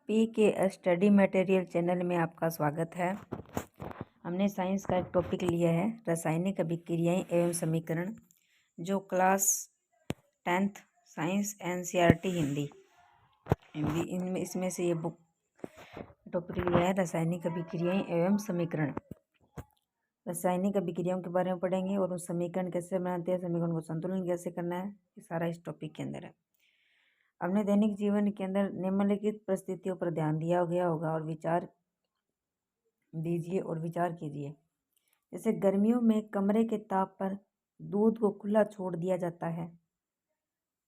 P के study material channel में आपका स्वागत है। हमने साइंस का एक टॉपिक लिया है रासायनिक अभिक्रियाएं एवं समीकरण, जो class 10th science NCERT Hindi इनमें इसमें से ये बुक टॉपिक लिया है रासायनिक अभिक्रियाएं एवं समीकरण। रासायनिक अभिक्रियाओं के बारे में पढ़ेंगे और उस समीकरण कैसे बनाते हैं, समीकरण को संतुलन कैसे करना है, ये सारा इस टॉपिक के अंदर है। अपने दैनिक जीवन के अंदर निम्नलिखित परिस्थितियों पर ध्यान दिया गया होगा और विचार कीजिए। जैसे गर्मियों में कमरे के ताप पर दूध को खुला छोड़ दिया जाता है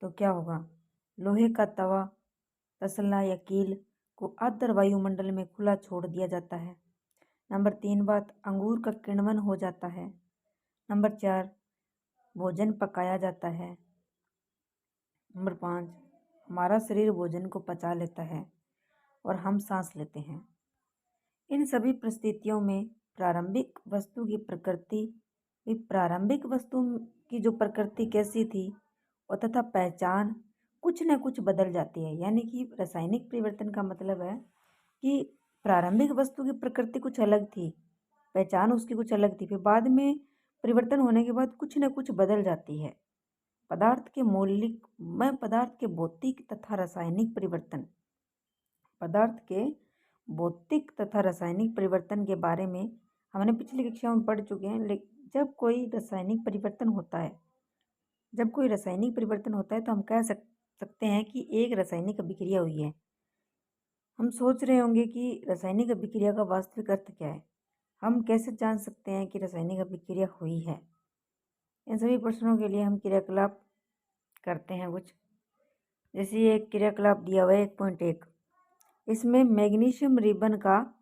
तो क्या होगा? लोहे का तवा, तसला या कील को आर्द्र वायुमंडल में खुला छोड़ दिया जाता है। नंबर 3 बात, अंगूर का किण्वन हो जाता है। नंबर 4, भोजन पकाया जाता है। नंबर 5, हमारा शरीर भोजन को पचा लेता है और हम सांस लेते हैं। इन सभी परिस्थितियों में प्रारंभिक वस्तु की जो प्रकृति कैसी थी और तथा पहचान कुछ न कुछ बदल जाती है। यानी कि रासायनिक परिवर्तन का मतलब है कि प्रारंभिक वस्तु की प्रकृति कुछ अलग थी, पहचान उसकी कुछ अलग थी, फिर बाद में परिवर्तन होने के बाद कुछ न कुछ बदल जाती है। पदार्थ के भौतिक तथा रासायनिक परिवर्तन के बारे में हमने पिछली कक्षा में पढ़ चुके हैं। जब कोई रासायनिक परिवर्तन होता है तो हम कह सकते हैं कि एक रासायनिक अभिक्रिया हुई है। हम सोच रहे होंगे कि रासायनिक अभिक्रिया का वास्तविक अर्थ क्या है, हम कैसे जान सकते हैं कि रासायनिक अभिक्रिया हुई है। इन सभी प्रश्नों के लिए हम क्रियाकलाप करते हैं कुछ। जैसे ये क्रियाकलाप दिया हुआ है 1.1, इसमें मैग्नीशियम रिबन का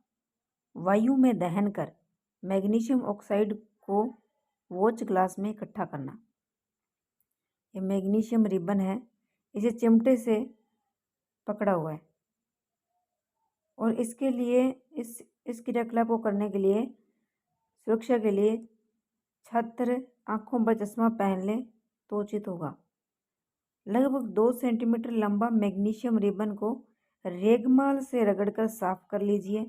वायु में दहन कर मैग्नीशियम ऑक्साइड को वॉच ग्लास में इकट्ठा करना। ये मैग्नीशियम रिबन है, इसे चिमटे से पकड़ा हुआ है और इसके लिए इस क्रियाकलाप को करने के लिए सुरक्षा के लिए छात्र आंखों पर चश्मा पहन ले तो उचित होगा। लगभग 2 सेंटीमीटर लंबा मैग्नीशियम रिबन को रेगमाल से रगड़कर साफ कर लीजिए।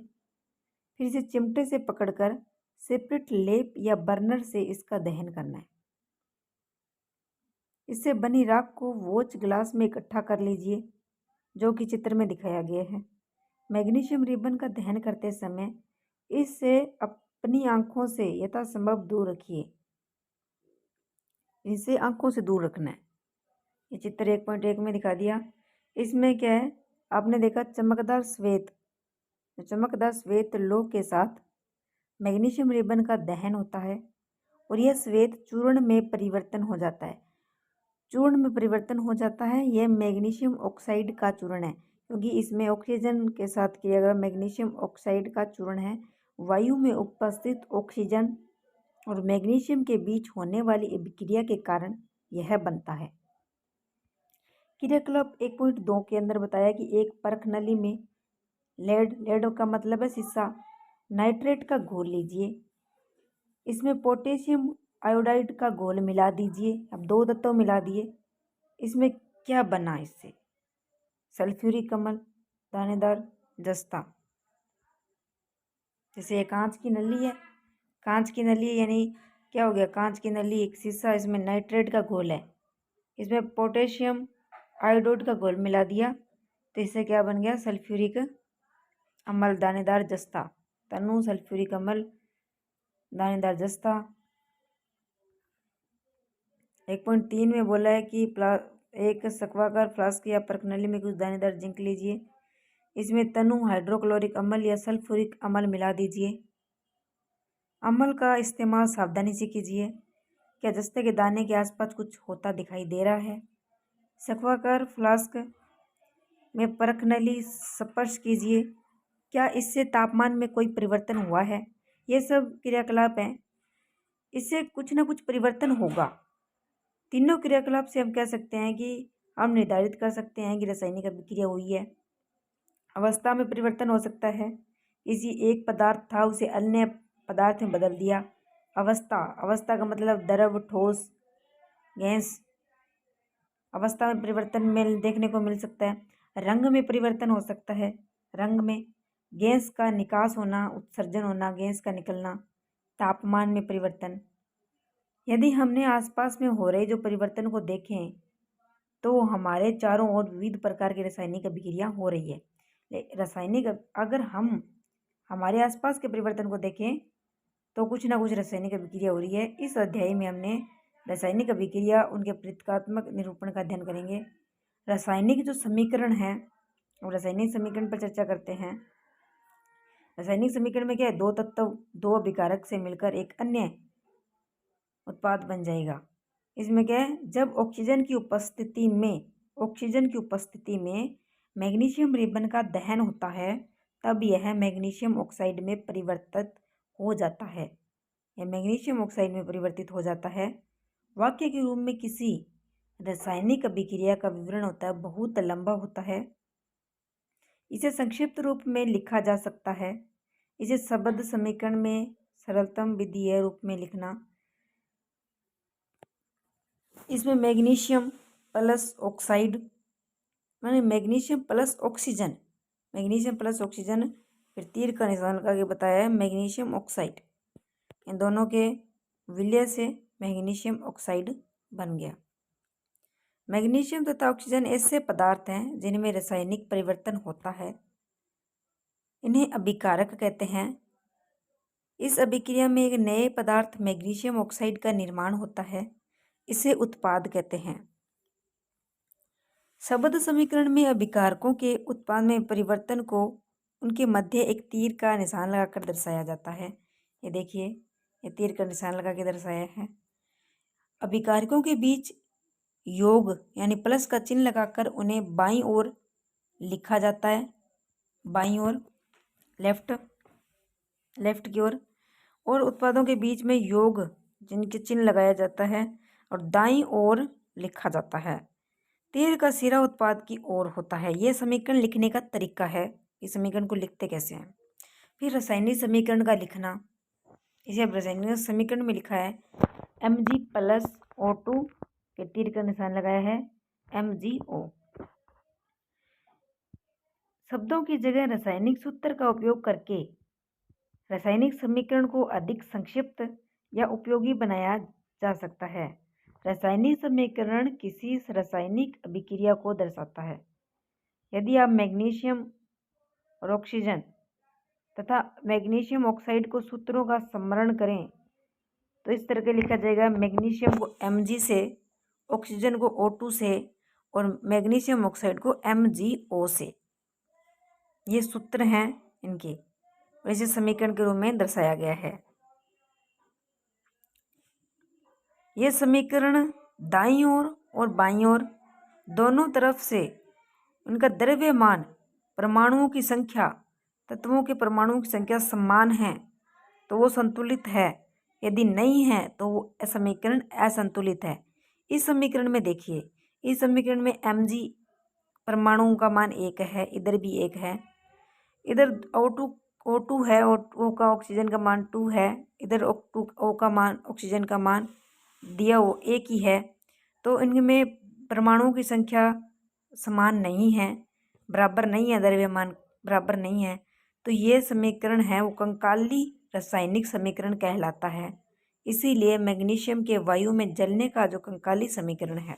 फिर इसे चिमटे से पकड़कर सेपरेट लेप या बर्नर से इसका दहन करना है। इससे बनी राख को वॉच ग्लास में इकट्ठा कर लीजिए, जो कि चित्र में दिखाया गया है। मैग्नीशियम रिबन का दहन करते समय इससे अपनी आंखों से यथासंभव दूर रखिए। इसे आंखों से दूर रखना है। ये चित्र 1.1 में दिखा दिया। इसमें क्या है, आपने देखा चमकदार श्वेत लोह के साथ मैग्नीशियम रिबन का दहन होता है और यह श्वेत चूर्ण में परिवर्तन हो जाता है। यह मैग्नीशियम ऑक्साइड का चूर्ण है, क्योंकि इसमें ऑक्सीजन के साथ किया गया मैग्नीशियम ऑक्साइड का चूर्ण है। वायु में उपस्थित ऑक्सीजन और मैग्नीशियम के बीच होने वाली अभिक्रिया के कारण यह बनता है। क्रियाकलाप 1.2 के अंदर बताया कि एक परख नली में लेड का मतलब है शीशा, नाइट्रेट का घोल लीजिए। इसमें पोटेशियम आयोडाइड का घोल मिला दीजिए। अब 2 तत्व मिला दिए। इसमें क्या बना? इससे सल्फ्यूरिक अम्ल, दानेदार जस्ता। जैसे ये कांच की नली यानी क्या हो गया? कांच की नली, एक शीशा, इसमें नाइट्रेट का घोल है, इसमें पोटेशियम आयोडाइड का घोल मिला दिया तो इससे क्या बन गया? सल्फ्यूरिक अम्ल, दानेदार जस्ता। तनु सल्फ्यूरिक अम्ल, दानेदार जस्ता। 1.3 में बोला है कि एक सक्वाकार फ्लास्क या परखनली में कुछ दानेदार जिंक लीजिए। इसमें तनु हाइड्रोक्लोरिक अम्ल या सल्फ्यूरिक अम्ल मिला दीजिए। अम्ल का इस्तेमाल सावधानी से कीजिए। क्या जस्ते के दाने के आसपास कुछ होता दिखाई दे रहा है? सक्वाकार फ्लास्क में परखनली स्पर्श कीजिए। क्या इससे तापमान में कोई परिवर्तन हुआ है? ये सब क्रियाकलाप हैं, इससे कुछ ना कुछ परिवर्तन होगा। तीनों क्रियाकलाप से हम कह सकते हैं कि हम निर्धारित कर सकते हैं कि रासायनिक अभिक्रिया हुई है। अवस्था में परिवर्तन हो सकता है, किसी एक पदार्थ था उसे अन्य पदार्थ में बदल दिया। अवस्था का मतलब द्रव, ठोस, गैस। अवस्था में परिवर्तन देखने को मिल सकता है। रंग में परिवर्तन हो सकता है, रंग में, गैस का निकास होना, उत्सर्जन होना, गैस का निकलना, तापमान में परिवर्तन। यदि हमने आसपास में हो रहे जो परिवर्तन को देखें तो हमारे चारों ओर विविध प्रकार की रासायनिक अभिक्रिया हो रही है। अगर हम हमारे आसपास के परिवर्तन को देखें तो कुछ ना कुछ रासायनिक अभिक्रिया हो रही है। इस अध्याय में हमने रासायनिक अभिक्रिया, उनके प्रतीकात्मक निरूपण का अध्ययन करेंगे। रासायनिक जो समीकरण है, और रासायनिक समीकरण पर चर्चा करते हैं। रासायनिक समीकरण में क्या है, दो तत्व, दो अभिकारक से मिलकर एक अन्य उत्पाद बन जाएगा। इसमें क्या है, जब ऑक्सीजन की उपस्थिति में मैग्नीशियम रिबन का दहन होता है तब यह मैग्नीशियम ऑक्साइड में परिवर्तित हो जाता है। यह मैग्नीशियम ऑक्साइड में परिवर्तित हो जाता है। वाक्य के रूप में किसी रासायनिक अभिक्रिया का विवरण होता है, बहुत लंबा होता है। इसे संक्षिप्त रूप में लिखा जा सकता है। इसे शब्द समीकरण में सरलतम विधि है रूप में लिखना। इसमें मैग्नीशियम प्लस ऑक्साइड माने मैग्नीशियम प्लस ऑक्सीजन, फिर तीर का निशान लगा के बताया है मैग्नीशियम ऑक्साइड। इन दोनों के विलय से मैग्नीशियम ऑक्साइड बन गया। मैग्नीशियम तथा ऑक्सीजन ऐसे पदार्थ हैं जिनमें रासायनिक परिवर्तन होता है। इन्हें अभिकारक कहते हैं। इस अभिक्रिया में एक नए पदार्थ मैग्नीशियम ऑक्साइड का निर्माण होता है। इसे उत्पाद कहते हैं। शब्द समीकरण में अभिकारकों के उत्पाद में परिवर्तन को उनके मध्य एक तीर का निशान लगाकर दर्शाया जाता है। ये देखिए, ये तीर का निशान लगा के दर्शाया है। अभिकारकों के बीच योग यानी प्लस का चिन्ह लगाकर उन्हें बाईं ओर लिखा जाता है, बाईं ओर, लेफ्ट की ओर, और उत्पादों के बीच में योग जिनके चिन्ह लगाया जाता है और दाईं ओर लिखा जाता है। तीर का सिरा उत्पाद की ओर होता है। यह समीकरण लिखने का तरीका है। इस समीकरण को लिखते कैसे हैं। फिर रासायनिक समीकरण का लिखना। इसे अब रासायनिक समीकरण में लिखा है Mg प्लस O2 के तीर का निशान लगाया है MgO। शब्दों की जगह रासायनिक सूत्र का उपयोग करके रासायनिक समीकरण को अधिक संक्षिप्त या उपयोगी बनाया जा सकता है। रासायनिक समीकरण किसी रासायनिक अभिक्रिया को दर्शाता है। यदि आप मैग्नीशियम और ऑक्सीजन तथा मैग्नीशियम ऑक्साइड को सूत्रों का स्मरण करें तो इस तरह के लिखा जाएगा, मैग्नीशियम को Mg से, ऑक्सीजन को O2 से और मैग्नीशियम ऑक्साइड को MgO से। ये सूत्र हैं इनके, और इसे समीकरण के रूप में दर्शाया गया है। यह समीकरण दाईं ओर और बाईं ओर दोनों तरफ से उनका द्रव्यमान, परमाणुओं की संख्या, तत्वों के परमाणुओं की संख्या समान है तो वो संतुलित है। यदि नहीं है तो वो समीकरण असंतुलित है। इस समीकरण में देखिए, इस समीकरण में Mg परमाणुओं का मान 1 है, इधर भी 1 है, इधर O2 है और O का ऑक्सीजन का मान 2 है, इधर O का मान, ऑक्सीजन का मान दिया वो 1 ही है। तो इनमें परमाणुओं की संख्या समान नहीं है, बराबर नहीं है, द्रव्यमान बराबर नहीं है। तो ये समीकरण है वो कंकाली रासायनिक समीकरण कहलाता है। इसीलिए मैग्नीशियम के वायु में जलने का जो कंकाली समीकरण है।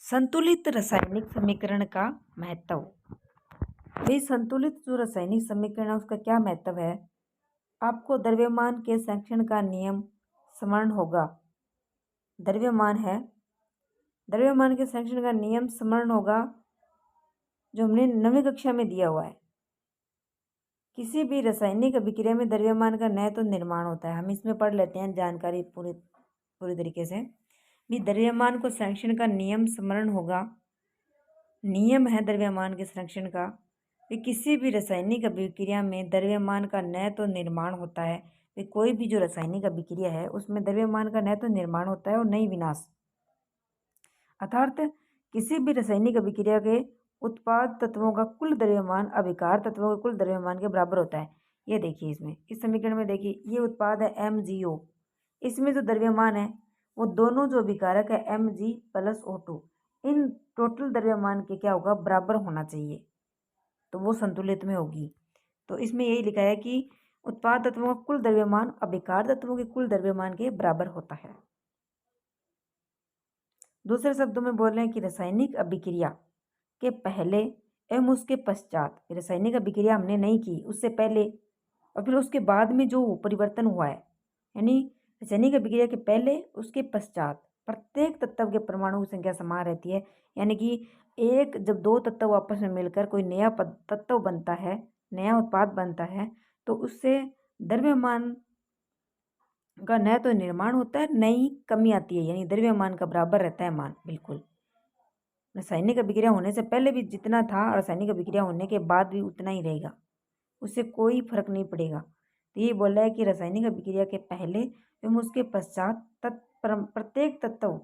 संतुलित रासायनिक समीकरण का महत्व। भाई संतुलित जो रासायनिक समीकरण है उसका क्या महत्व है। आपको द्रव्यमान के संरक्षण का नियम स्मरण होगा। द्रव्यमान है, द्रव्यमान के संरक्षण का नियम स्मरण होगा जो हमने 9वीं कक्षा में दिया हुआ है। किसी भी रासायनिक अभिक्रिया में द्रव्यमान का न तो निर्माण होता है। हम इसमें पढ़ लेते हैं जानकारी पूरी तरीके से। भी द्रव्यमान को संरक्षण का नियम स्मरण होगा। नियम है द्रव्यमान के संरक्षण का। भी किसी भी रासायनिक अभिक्रिया में द्रव्यमान का न तो निर्माण होता है। भी कोई भी जो रासायनिक अभिक्रिया है उसमें द्रव्यमान का न तो निर्माण होता है और न ही विनाश। अर्थात किसी भी रासायनिक अभिक्रिया के उत्पाद तत्वों का कुल द्रव्यमान अभिकार तत्वों के कुल द्रव्यमान के बराबर होता है। ये देखिए, इसमें इस समीकरण में देखिए, ये उत्पाद है MgO। इसमें जो द्रव्यमान है वो दोनों जो अभिकारक है Mg plus O2, in total द्रव्यमान के क्या होगा, बराबर होना चाहिए। तो वो संतुलित में होगी। तो इसमें यही लिखा है कि उत्पाद तत्वों का कुल द्रव्यमान अभिकार तत्वों के कुल द्रव्यमान के बराबर होता है। दूसरे शब्दों में बोल रहे हैं कि रासायनिक अभिक्रिया के पहले एवं उसके पश्चात, रासायनिक अभिक्रिया हमने नहीं की उससे पहले और फिर उसके बाद में जो परिवर्तन हुआ है, यानी रासायनिक अभिक्रिया के पहले उसके पश्चात प्रत्येक तत्व के परमाणु की संख्या समान रहती है। यानी कि जब दो तत्व आपस में मिलकर कोई नया तत्व बनता है, नया उत्पाद बनता है, तो उससे द्रव्यमान का न तो निर्माण होता है न ही कमी आती है, यानी द्रव्यमान का बराबर रहता है मान। बिल्कुल रासायनिक अभिक्रिया होने से पहले भी जितना था, रासायनिक अभिक्रिया होने के बाद भी उतना ही रहेगा, उससे कोई फर्क नहीं पड़ेगा। तो ये बोल रहा है कि रासायनिक अभिक्रिया के पहले एवं उसके पश्चात प्रत्येक तत्व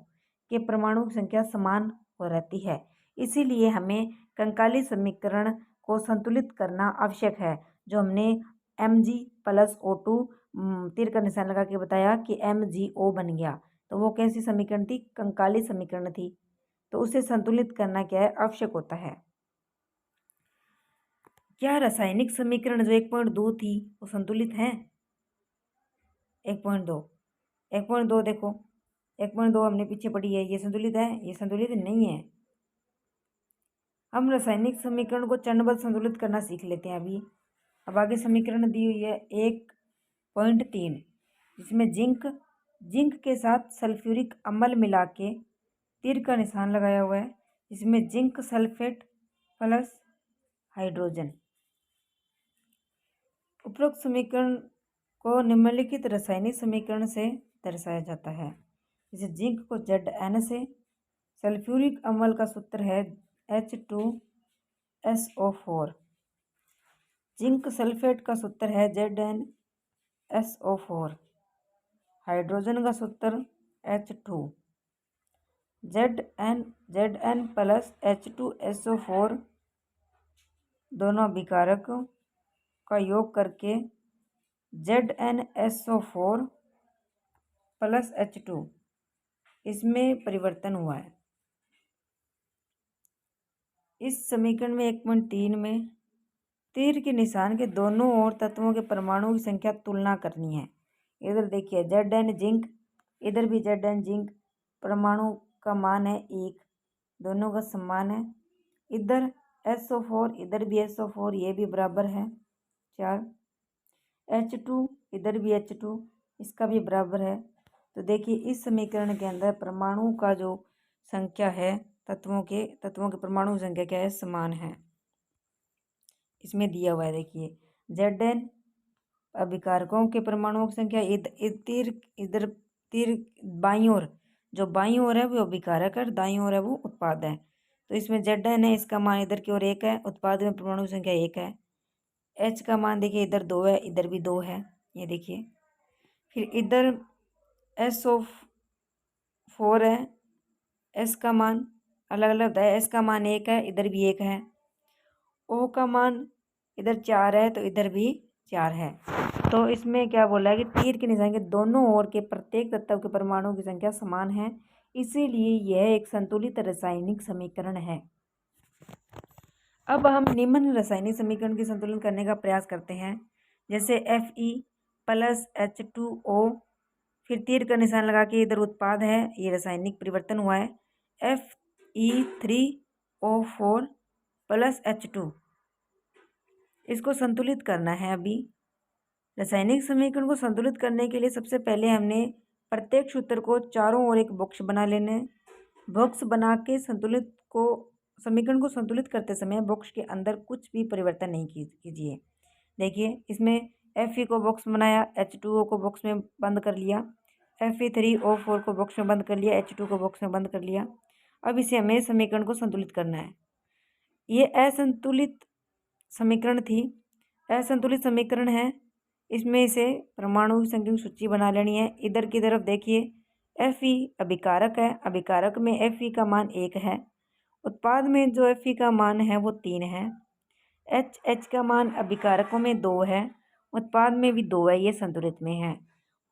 के परमाणु की संख्या समान हो रहती है। इसीलिए हमें कंकाली समीकरण को संतुलित करना आवश्यक है, जो हमने Mg+O2 तीर का निशान लगा के बताया कि MgO बन गया। तो वो कैसी समीकरण थी? कंकाली समीकरण थी। तो उसे संतुलित करना क्या है? आवश्यक होता है। क्या रासायनिक समीकरण जो 1.2 थी वो संतुलित है? 1.2 देखो, 1.2 हमने पीछे पढ़ी है, ये संतुलित है? ये संतुलित नहीं है। हम रासायनिक समीकरण को चरणबद्ध संतुलित करना सीख लेते हैं अभी। अब आगे समीकरण दी हुई है 1.3, जिसमें जिंक के साथ सल्फ्यूरिक अम्ल मिला के तीर का निशान लगाया हुआ है, जिसमें जिंक सल्फेट प्लस हाइड्रोजन। उपरोक्त समीकरण को निम्नलिखित रासायनिक समीकरण से दर्शाया जाता है। जैसे जिंक को Zn से, सल्फ्यूरिक अम्ल का सूत्र है H2SO4, जिंक सल्फेट का सूत्र है ZnSO4, हाइड्रोजन का सूत्र H2। Zn प्लस H2SO4 दोनों अभिकारक का योग करके ZnSO4 प्लस H2 इसमें परिवर्तन हुआ है। इस समीकरण में 1.3 में तीर के निशान के दोनों ओर तत्वों के परमाणु की संख्या तुलना करनी है। इधर देखिए Zn जिंक, इधर भी Zn जिंक, परमाणु का मान है 1, दोनों का समान है। इधर SO4, इधर भी SO4, ये भी बराबर है 4। H2, इधर भी H2, इसका भी बराबर है। तो देखिए इस समीकरण के अंदर परमाणु का जो संख्या है, तत्वों के परमाणु संख्या क्या है? समान है। इसमें दिया हुआ है, देखिए Zn अभिकारकों के परमाणुओं की संख्या, इधर तीर बाईं ओर, जो बाईं ओर है वो अभिकारक है, दाईं ओर है वो उत्पाद है। तो इसमें Zn है, इसका मान इधर की ओर 1 है, उत्पाद में परमाणु संख्या 1 है। H का मान देखिए इधर 2 है, इधर भी 2 है, ये देखिए। फिर इधर SO4 है, S का मान अलग अलग है, S का मान 1 है, इधर भी 1 है। O का मान इधर 4 है, तो इधर भी 4 है। तो इसमें क्या बोला है कि तीर के निशान के दोनों ओर के प्रत्येक तत्व के परमाणु की संख्या समान है, इसीलिए यह एक संतुलित रासायनिक समीकरण है। अब हम निम्न रासायनिक समीकरण की संतुलन करने का प्रयास करते हैं। जैसे Fe प्लस H2O, फिर तीर का निशान लगा के इधर उत्पाद है, ये रासायनिक परिवर्तन हुआ है, Fe3O4 प्लस H2, इसको संतुलित करना है। अभी रासायनिक समीकरण को संतुलित करने के लिए सबसे पहले हमने प्रत्येक सूत्र को चारों ओर एक बॉक्स बना लेने। बॉक्स बना के समीकरण को संतुलित करते समय बॉक्स के अंदर कुछ भी परिवर्तन नहीं कीजिए। देखिए इसमें Fe को बॉक्स बनाया, H2O को बॉक्स में बंद कर लिया, Fe3O4 को बॉक्स में बंद कर लिया, H2 को बॉक्स में बंद कर लिया। अब इसे हमें समीकरण को संतुलित करना है। ये असंतुलित समीकरण थी, असंतुलित समीकरण है। इसमें से परमाणु की संख्या की सूची बना लेनी है। इधर की तरफ देखिए Fe अभिकारक है, अभिकारक में Fe का मान 1 है, उत्पाद में जो Fe का मान है वो 3 है। H का मान अभिकारकों में 2 है, उत्पाद में भी 2 है, ये संतुलित में है।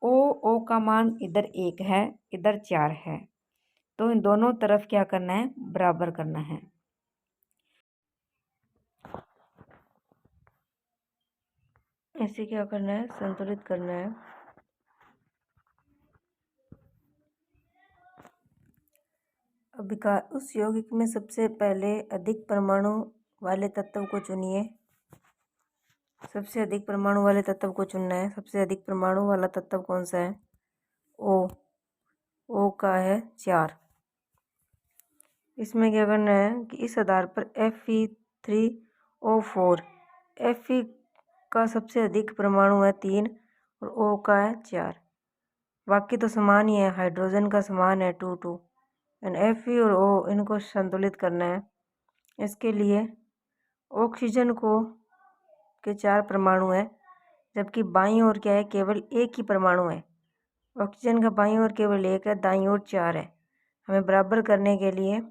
O का मान इधर 1 है, इधर 4 है। तो इन दोनों तरफ क्या करना है? बराबर करना है। इसे क्या करना है, संतुलित करना है। अब उस यौगिक में सबसे पहले अधिक परमाणु वाले तत्व को चुनिए। सबसे अधिक परमाणु वाले तत्व को चुनना है। सबसे अधिक परमाणु वाला तत्व कौन सा है? ओ का है 4। इसमें क्या करना है कि इस आधार पर Fe3O4, Fe का सबसे अधिक परमाणु है 3 और O का है 4। बाकी तो समान ही है, हाइड्रोजन का समान है 2 एंड Fe और O इनको संतुलित करना है। इसके लिए ऑक्सीजन को के 4 परमाणु है, जबकि बाईं ओर क्या है, केवल एक ही परमाणु है। ऑक्सीजन का बाईं ओर केवल एक है, दाईं ओर 4 है। हमें बराबर करने के लिए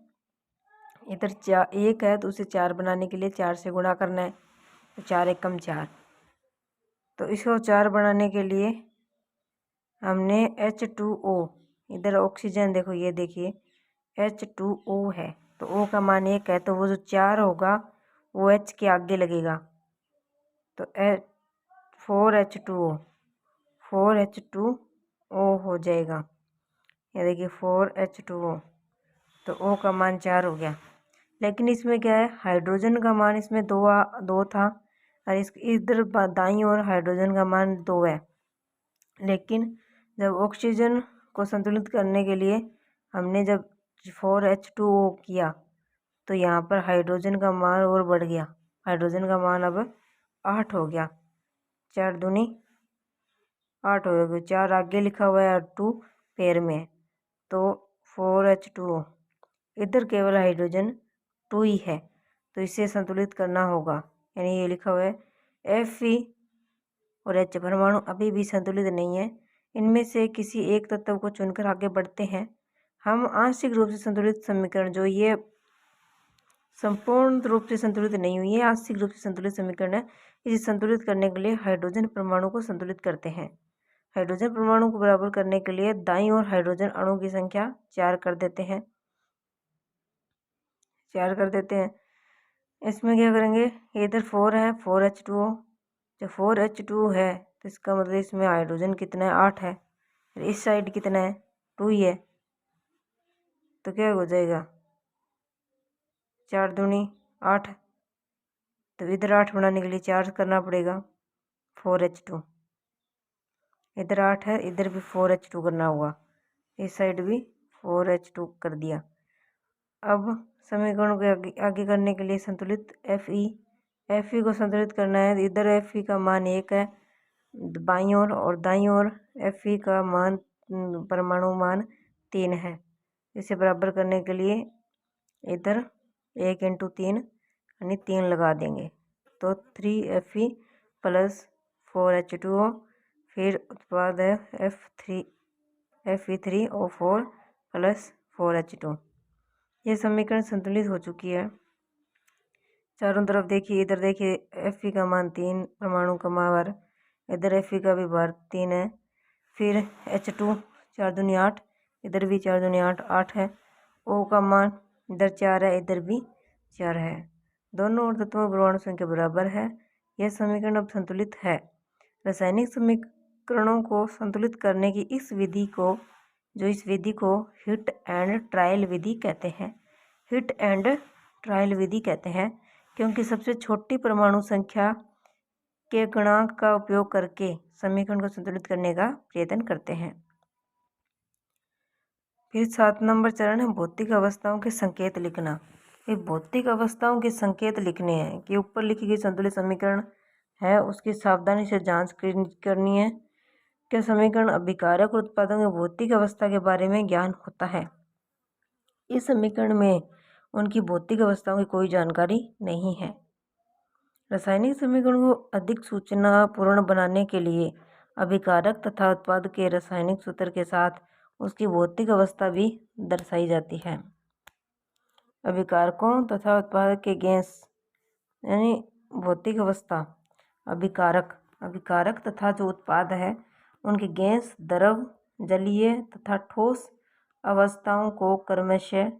इधर 1 है तो उसे 4 बनाने के लिए 4 से गुणा करना है, तो 4 एकम 4। तो इसको 4 बनाने के लिए हमने H2O, इधर ऑक्सीजन देखो, ये देखिए H2O है तो O का मान 1 है, तो वो जो 4 होगा वो H के आगे लगेगा, तो 4H2O हो जाएगा। ये देखिए 4H2O, तो O का मान 4 हो गया। लेकिन इसमें क्या है, हाइड्रोजन का मान इसमें 2 था और इधर दाईं ओर हाइड्रोजन का मान 2 है। लेकिन जब ऑक्सीजन को संतुलित करने के लिए हमने जब 4H2O किया तो यहाँ पर हाइड्रोजन का मान और बढ़ गया। हाइड्रोजन का मान अब 8 हो गया। 4 दूनी 8 हो गया, 4 आगे लिखा हुआ है और 2 पैर में, तो 4H2O। इधर केवल हाइड्रोजन 2 ही है, तो इसे संतुलित करना होगा। यानी ये लिखा हुआ है Fe और H परमाणु अभी भी संतुलित नहीं है। इनमें से किसी एक तत्व को चुनकर आगे बढ़ते हैं। हम आंशिक रूप से संतुलित समीकरण, जो ये संपूर्ण रूप से संतुलित नहीं हुई है, आंशिक रूप से संतुलित समीकरण है, इसे संतुलित करने के लिए हाइड्रोजन परमाणु को संतुलित करते हैं। हाइड्रोजन परमाणु को बराबर करने के लिए दाईं ओर हाइड्रोजन अणु की संख्या 4 कर देते हैं। इसमें क्या करेंगे, इधर 4 है, 4H2O। जब 4H2O है तो इसका मतलब इसमें हाइड्रोजन कितना है, 8 है। इस साइड कितना है, 2 ही है, तो क्या हो जाएगा, 4 दूनी 8। तो इधर 8 बनाने के लिए 4 करना पड़ेगा, 4H2। इधर 8 है, इधर भी 4H2 करना होगा, इस साइड भी 4H2 कर दिया। अब समीकरण को आगे करने के लिए संतुलित Fe को संतुलित करना है। इधर Fe का मान 1 है बाईं ओर और दाईं ओर Fe का मान परमाणु मान 3 है। इसे बराबर करने के लिए इधर 1 × 3 यानी 3 लगा देंगे, तो 3Fe प्लस 4H2O, फिर उत्पाद है Fe3O4 प्लस 4H2। ये समीकरण संतुलित हो चुकी है। चारों तरफ देखिए, इधर देखिए Fe का मान 3 परमाणु का भार, इधर Fe का भी भार 3 है। फिर H2 4 दूनी 8, इधर भी 4 दूनी 8 है। O का मान इधर 4 है, इधर भी 4 है। दोनों ओर तत्वों परमाणु संख्या बराबर है। यह समीकरण अब संतुलित है। रासायनिक समीकरणों को संतुलित करने की इस विधि को हिट एंड ट्रायल विधि कहते हैं। हिट एंड ट्रायल विधि कहते हैं क्योंकि सबसे छोटी परमाणु संख्या के गुणांक का उपयोग करके समीकरण को संतुलित करने का प्रयत्न करते हैं। फिर 7 नंबर चरण है भौतिक अवस्थाओं के संकेत लिखना। ये भौतिक अवस्थाओं के संकेत लिखने हैं कि ऊपर लिखी गई संतुलित समीकरण है, उसकी सावधानी से जांच करनी है। क्या समीकरण अभिकारक और उत्पादों की भौतिक अवस्था के बारे में ज्ञान होता है। इस समीकरण में उनकी भौतिक अवस्थाओं की कोई जानकारी नहीं है। रासायनिक समीकरण को अधिक सूचनापूर्ण बनाने के लिए अभिकारक तथा उत्पाद के रासायनिक सूत्र के साथ उसकी भौतिक अवस्था भी दर्शाई जाती है। अभिकारकों तथा उत्पाद के गैस यानी भौतिक अवस्था, अभिकारक तथा जो उत्पाद है उनके गैस, द्रव, जलीय तथा ठोस अवस्थाओं को क्रमशः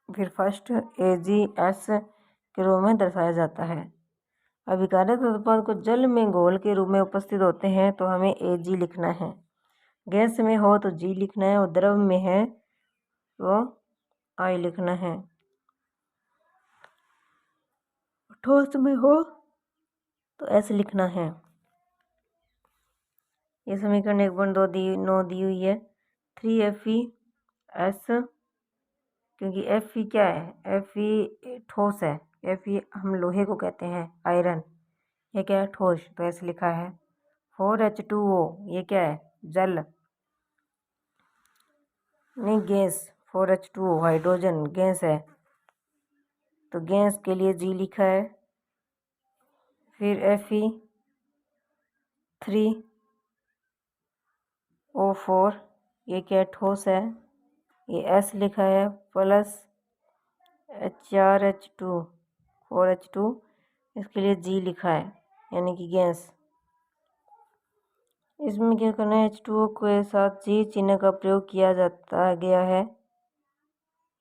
फिर फर्स्ट AgS के रूप में दर्शाया जाता है। अभिकारित उत्पाद को जल में घोल के रूप में उपस्थित होते हैं तो हमें Ag लिखना है। गैस में हो तो G लिखना है और द्रव में है तो I लिखना है। ठोस में हो तो S लिखना है। ये समीकरण 1.9 दी हुई है। 3FeS, क्योंकि Fe क्या है, Fe ठोस है, Fe हम लोहे को कहते हैं, आयरन, ये क्या है, ठोस, तो ऐसे लिखा है। 4H2O ये क्या है, जल नहीं, गैस। 4H2O हाइड्रोजन गैस है, तो गैस के लिए G लिखा है। फिर Fe3O4 ये क्या है, ठोस है, ये S लिखा है, प्लस 4H2 4H2 इसके लिए G लिखा है, यानी कि गैस। इसमें क्या करना है, H2O के साथ G चिन्ह का प्रयोग किया जाता गया है।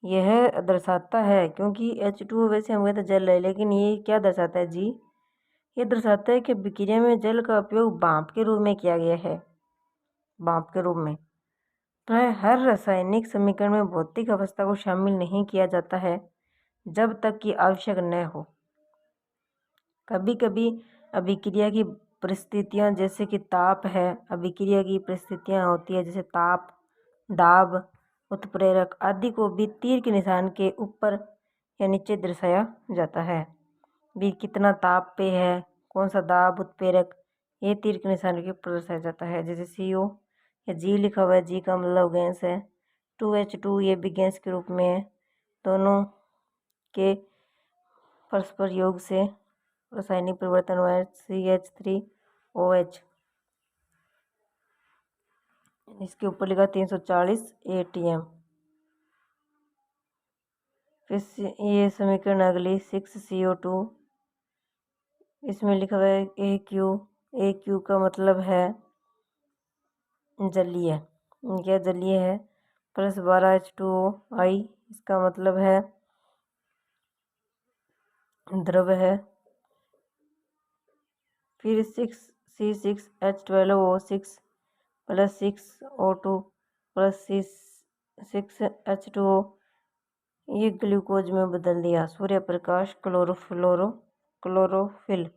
यह दर्शाता है, क्योंकि H2O वैसे हम कहते हैं जल है, लेकिन ये क्या दर्शाता है, G ये दर्शाता है कि विक्रिया में जल का उपयोग भाप के रूप में किया गया है। भाप के रूप में प्राय हर रासायनिक समीकरण में भौतिक अवस्था को शामिल नहीं किया जाता है जब तक कि आवश्यक न हो। कभी कभी अभिक्रिया की परिस्थितियां, जैसे कि ताप है, अभिक्रिया की परिस्थितियां होती है जैसे ताप, दाब, उत्प्रेरक आदि को भी तीर के निशान के ऊपर या नीचे दर्शाया जाता है। भी कितना ताप पे है, कौन सा दाब, उत्प्रेरक, ये तीर के निशान के ऊपर दर्शाया जाता है। जैसे CO या G लिखा हुआ है, G का मतलब गैस है। 2H2 ये भी गैस के रूप में है। दोनों के परस्पर योग से रासायनिक परिवर्तन हुआ है, CH3OH। इसके ऊपर लिखा 340 ATM। फिर ये समीकरण अगली 6CO2, इसमें लिखा हुआ है AQ का मतलब है जलीय, क्या जलीय है, प्लस 12H2O इसका मतलब है द्रव है। फिर 6C6H12O6 plus 6O2 plus 6H2O ये ग्लूकोज में बदल दिया। सूर्य प्रकाश, क्लोरोफिल।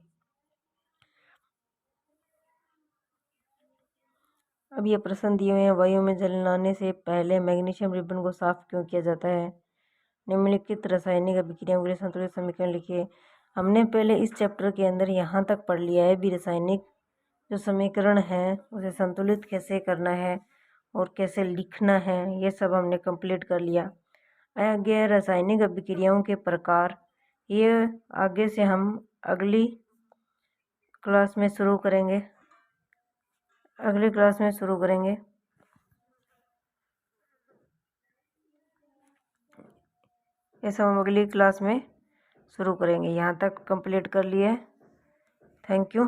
अब ये प्रश्न दिए हुए हैं, वायु में जलाने से पहले मैग्नीशियम रिबन को साफ क्यों किया जाता है। निम्नलिखित रासायनिक अभिक्रियाओं के लिए संतुलित समीकरण लिखिए। हमने पहले इस चैप्टर के अंदर यहाँ तक पढ़ लिया है भी रासायनिक जो समीकरण है उसे संतुलित कैसे करना है और कैसे लिखना है, ये सब हमने कंप्लीट कर लिया। आगे रासायनिक अभिक्रियाओं के प्रकार, ये आगे से हम अगली क्लास में शुरू करेंगे। ये सब हम अगली क्लास में शुरू करेंगे। यहाँ तक कंप्लीट कर लिए। Thank you.